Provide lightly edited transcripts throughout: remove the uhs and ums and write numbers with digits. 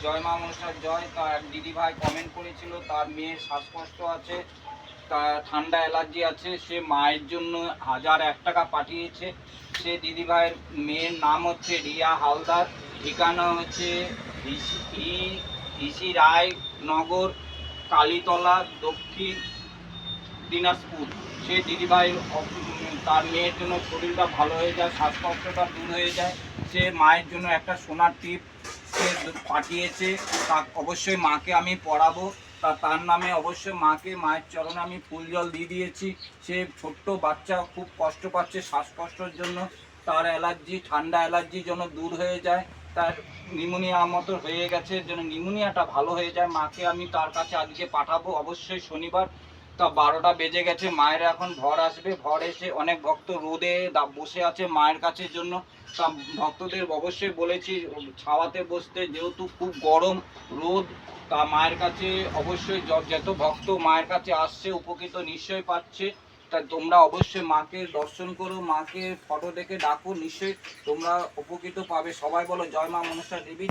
জয় মা মনসার জয়। তার দিদিভাই কমেন্ট করেছিল তার মেয়ের শ্বাসকষ্ট আছে, তার ঠান্ডা অ্যালার্জি আছে, সে মায়ের জন্য 1001 টাকা পাঠিয়েছে। সে দিদিভাইয়ের মেয়ের নাম হচ্ছে রিয়া হালদার, ঠিকানা হচ্ছে ইসি রায় নগর, কালীতলা, দক্ষিণ দিনাজপুর। সে দিদিভাই তার মেয়ের জন্য শরীরটা ভালো হয়ে যায়, শ্বাসকষ্টটা দূর হয়ে যায়, সে মায়ের জন্য একটা সোনার টিপ সে পাঠিয়েছে। তা অবশ্যই মাকে আমি পড়াবো, তার নামে অবশ্যই মায়ের চরণে আমি ফুল জল দিয়ে দিয়েছি। সে ছোট্ট বাচ্চা খুব কষ্ট পাচ্ছে শ্বাসকষ্টের জন্য, তার অ্যালার্জি ঠান্ডা অ্যালার্জি যেন দূর হয়ে যায়, তার নিউমোনিয়া মতো হয়ে গেছে যেন নিউমোনিয়াটা ভালো হয়ে যায়। মাকে আমি তার কাছে আজকে পাঠাবো অবশ্যই শনিবার। তা 12টা বেজে গেছে, মায়ের এখন ভর আসবে, ভর এসে অনেক ভক্ত রোদে বসে আছে মায়ের কাছের জন্য। তা ভক্তদের অবশ্যই বলেছি ছাওয়াতে বসতে, যেহেতু খুব গরম রোদ। তা মায়ের কাছে অবশ্যই যত ভক্ত মায়ের কাছে আসছে উপকৃত নিশ্চয়ই পাচ্ছে। তা তোমরা অবশ্যই মাকে দর্শন করো, মাকে ফটো দেখে ডাকো, নিশ্চয়ই তোমরা উপকৃত পাবে। সবাই বলো জয় মা মনসা দেবী।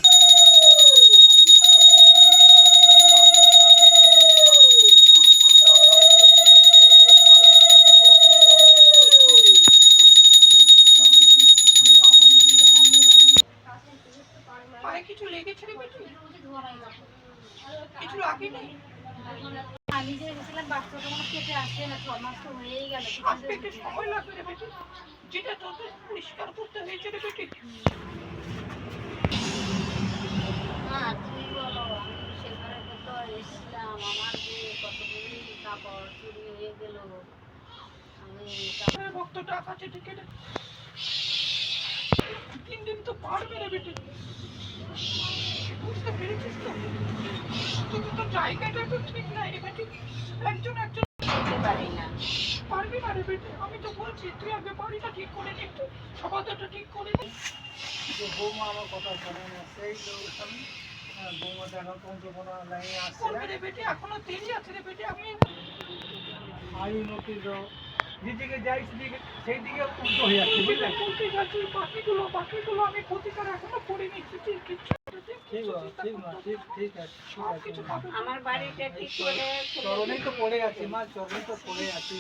কিছু লেগেছে রে বেটি? কিছু লাগে নাই? আমি যে গেছিলাম বাচ্চাটা আমার পেটে আসে না, 6 মাস তো হয়েই গেল। পেটে সময় লাগবে রে বেটি, যেটা তোদের পরিষ্কার করতে হয়েছে রে বেটি। হ্যাঁ তুমি বলো, আমি সেখানে তো এসেছিলাম, আমার যে কতগুলি কাপড় চুরি হয়ে গেল। আমি ভক্ত টাকা আছে ঠিক আছে, 3 দিন তো পারবে রে বেটি, বুঝতে পেরেছিস তো? কিন্তু তোর জায়গাটা তো ঠিক নাই রে বেটি, একজন যেতে পারি না। পারবি না রে বেটি, আমি তো বলছি তুই আগে বাড়িটা ঠিক করে নে, একটু সমাধানটা ঠিক করে নে। বৌমা আমার কথা শোনে না, সেই আমি বৌমা দেখা পঞ্চপনা লাইনে আসছে করবে রে বেটি, এখনো দেরি আছে রে বেটি। আমি আয়ু নতির যেদিকে যাই সেই দিকে উল্টো হয়ে যাচ্ছে, বুঝলেন? বলতে যাচ্ছি বাকিগুলো আমি প্রতিকার এখনো করে নিচ্ছি। ঠিক আছে। আমার বাড়িটা ঠিক করে চরণেই তো পড়ে আছে মা, চরণে তো পড়ে আছি।